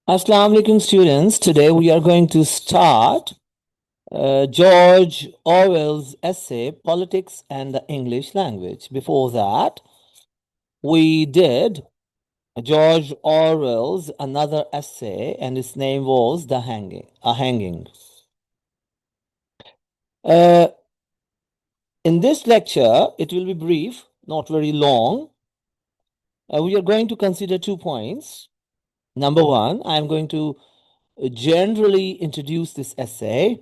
Assalamu alaikum students. Today we are going to start George Orwell's essay, Politics and the English Language. Before that, we did George Orwell's another essay, and its name was The Hanging. Uh, in this lecture, it will be brief, not very long. We are going to consider 2 points. Number one, I am going to generally introduce this essay,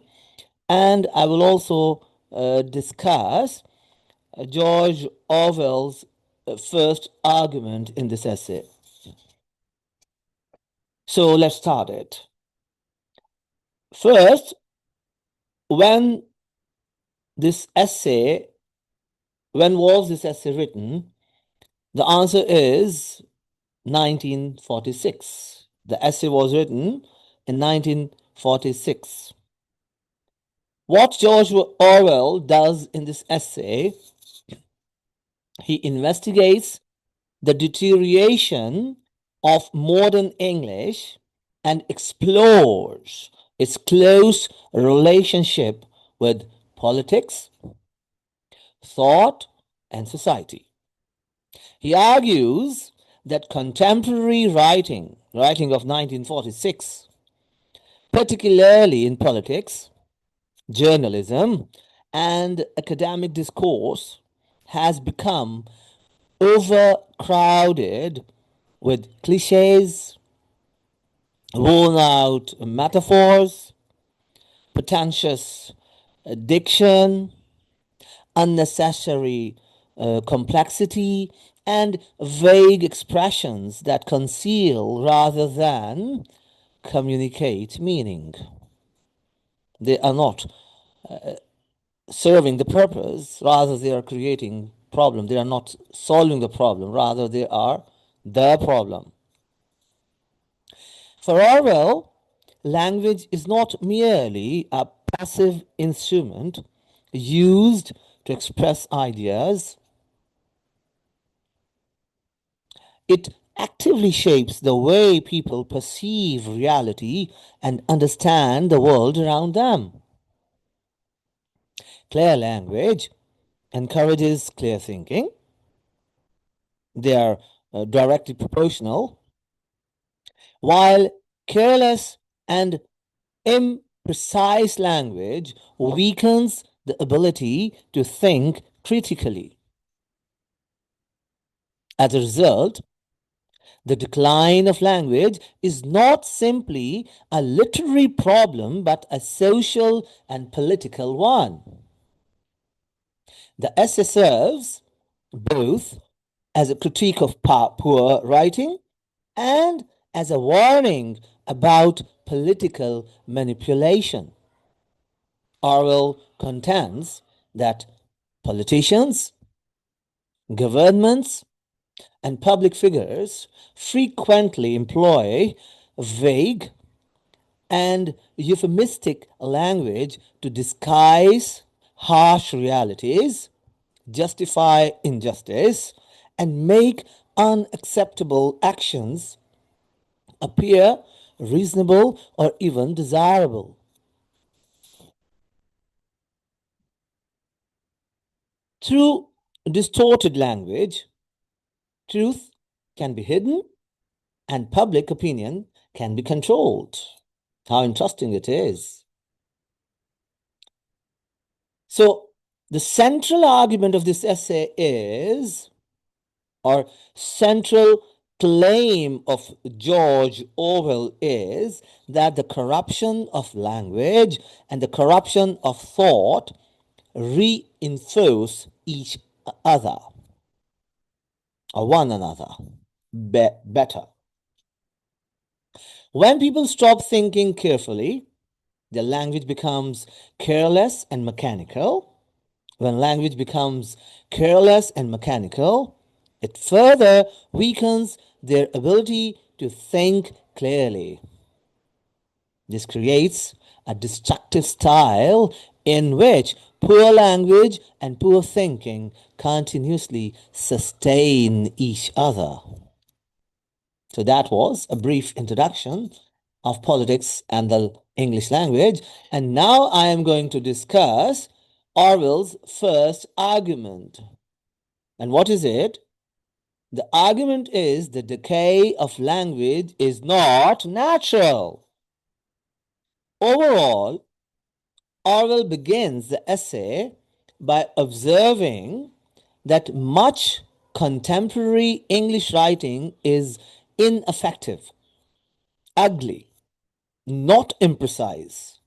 and I will also discuss George Orwell's first argument in this essay. So let's start it. First, when was this essay written? The answer is 1946. The essay was written in 1946. What George Orwell does in this essay, he investigates the deterioration of modern English and explores its close relationship with politics, thought, and society. He argues that contemporary writing of 1946, particularly in politics, journalism, and academic discourse, has become overcrowded with cliches, worn out metaphors, pretentious diction, unnecessary complexity, and vague expressions that conceal rather than communicate meaning. They are not serving the purpose, rather they are creating problem. They are not solving the problem, rather they are the problem. For Orwell, language is not merely a passive instrument used to express ideas. It actively shapes the way people perceive reality and understand the world around them. Clear language encourages clear thinking. They are directly proportional, while careless and imprecise language weakens the ability to think critically. As a result, the decline of language is not simply a literary problem, but a social and political one. The essay serves both as a critique of poor writing and as a warning about political manipulation. Orwell contends that politicians, governments, and public figures frequently employ vague and euphemistic language to disguise harsh realities, justify injustice, and make unacceptable actions appear reasonable or even desirable. Through distorted language, truth can be hidden and public opinion can be controlled. How interesting it is. So, the central argument of this essay is, or central claim of George Orwell is, that the corruption of language and the corruption of thought reinforce each other or one another better. When people stop thinking carefully, their language becomes careless and mechanical. When language becomes careless and mechanical, it further weakens their ability to think clearly. This creates a destructive style in which poor language and poor thinking continuously sustain each other. So that was a brief introduction, of politics and the English language. And now I am going to discuss Orwell's first argument. And what is it? The argument is the decay of language is not natural. Overall, Orwell begins the essay by observing that much contemporary English writing is ineffective, ugly, not imprecise.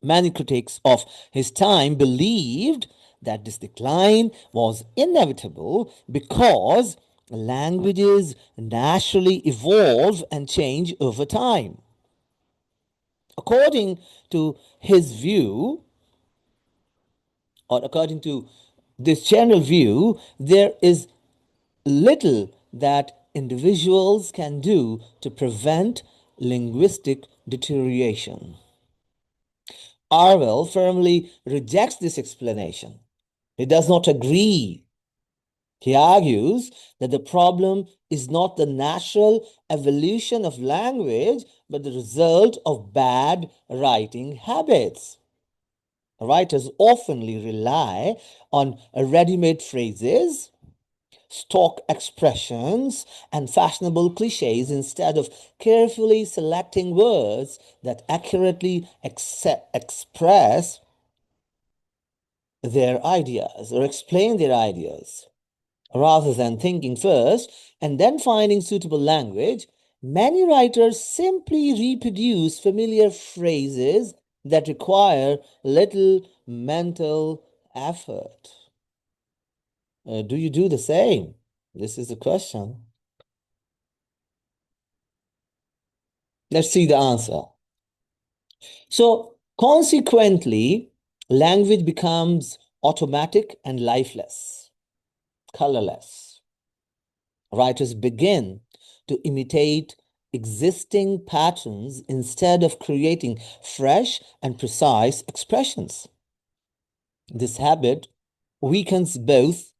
Many critics of his time believed that this decline was inevitable because languages naturally evolve and change over time. According to his view, or according to this general view, there is little that individuals can do to prevent linguistic deterioration. Orwell firmly rejects this explanation. He does not agree. He argues that the problem is not the natural evolution of language, but the result of bad writing habits. Writers often rely on ready-made phrases, stock expressions, and fashionable cliches instead of carefully selecting words that accurately express their ideas or explain their ideas. Rather than thinking first and then finding suitable language, many writers simply reproduce familiar phrases that require little mental effort. Do you do the same? This is the question. Let's see the answer. So, consequently, language becomes automatic and lifeless, colorless. Writers begin to imitate existing patterns instead of creating fresh and precise expressions. This habit weakens both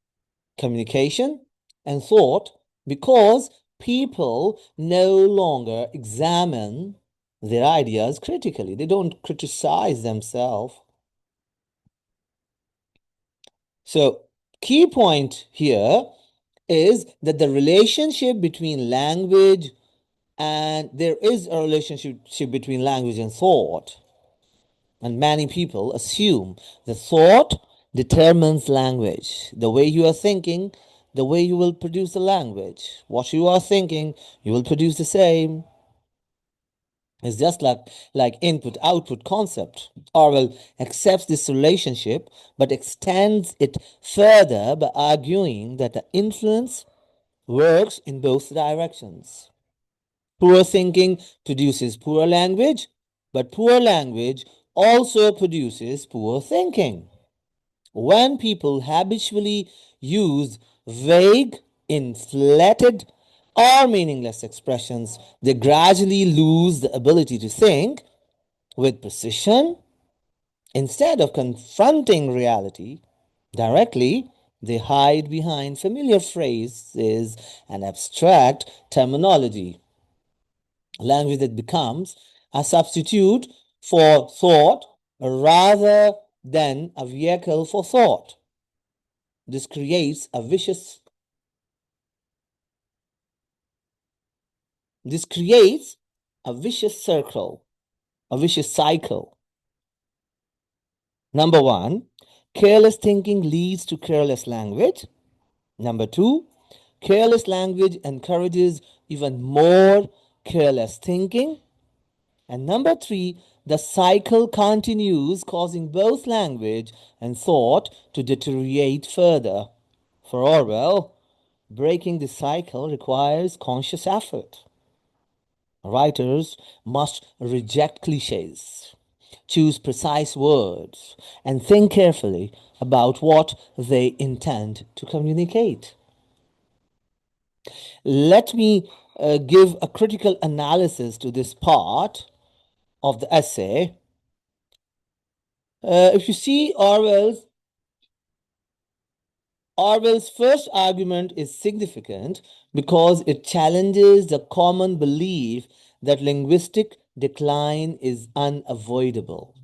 communication and thought because people no longer examine their ideas critically. They don't criticize themselves. So, key point here is that the relationship between language and there is a relationship between language and thought. And many people assume that thought determines language. The way you are thinking, the way you will produce the language. What you are thinking, you will produce the same. It's just like input-output concept. Orwell accepts this relationship but extends it further by arguing that the influence works in both directions. Poor thinking produces poor language, but poor language also produces poor thinking. When people habitually use vague, inflated, or meaningless expressions, they gradually lose the ability to think with precision. Instead of confronting reality directly, they hide behind familiar phrases and abstract terminology. Language that becomes a substitute for thought rather than a vehicle for thought. This creates a vicious circle, a vicious cycle. Number one, careless thinking leads to careless language. Number two, careless language encourages even more careless thinking. And number three, the cycle continues, causing both language and thought to deteriorate further. For Orwell, breaking the cycle requires conscious effort. Writers must reject cliches, choose precise words, and think carefully about what they intend to communicate. Let me give a critical analysis to this part of the essay. If you see Orwell's first argument is significant because it challenges the common belief that linguistic decline is unavoidable.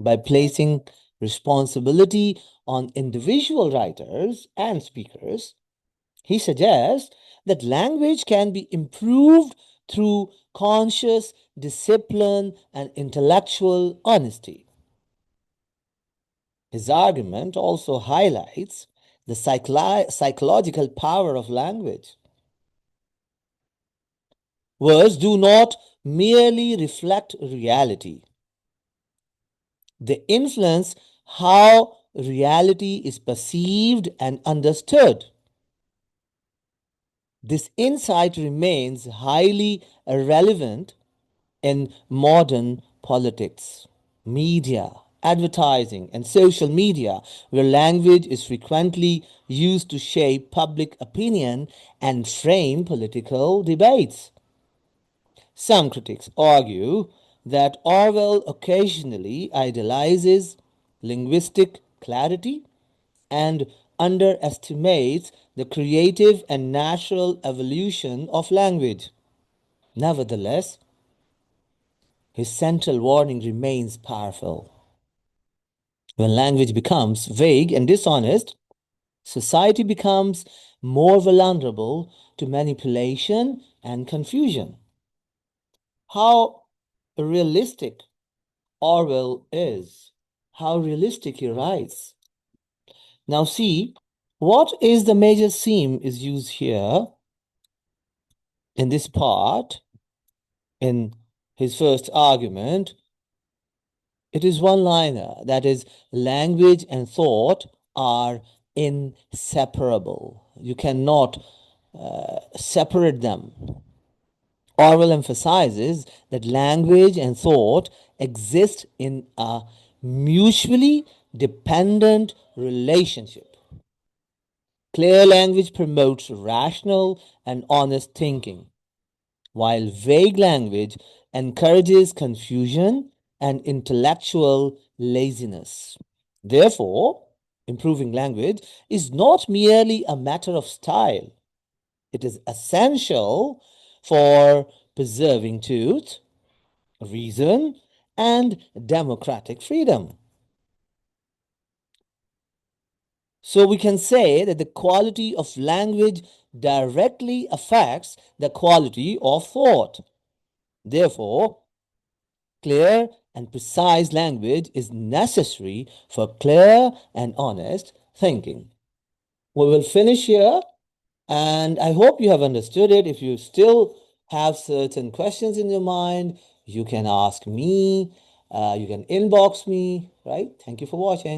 By placing responsibility on individual writers and speakers, he suggests that language can be improved through conscious discipline and intellectual honesty. His argument also highlights the psychological power of language. Words do not merely reflect reality, they influence how reality is perceived and understood. This insight remains highly relevant in modern politics, media, advertising, and social media, where language is frequently used to shape public opinion and frame political debates. Some critics argue that Orwell occasionally idealizes linguistic clarity and underestimates the creative and natural evolution of language. Nevertheless, his central warning remains powerful. When language becomes vague and dishonest, society becomes more vulnerable to manipulation and confusion. How realistic Orwell is, how realistic he writes. Now, see, what is the major theme is used here in this part, in his first argument. It is one liner, that is, language and thought are inseparable. You cannot separate them. Orwell emphasizes that language and thought exist in a mutually dependent relationship. Clear language promotes rational and honest thinking, while vague language encourages confusion and intellectual laziness. Therefore, improving language is not merely a matter of style, it is essential for preserving truth, reason, and democratic freedom. So we can say that the quality of language directly affects the quality of thought. Therefore, clear and precise language is necessary for clear and honest thinking. We will finish here, and I hope you have understood it. If you still have certain questions in your mind, you can ask me, you can inbox me, right? Thank you for watching.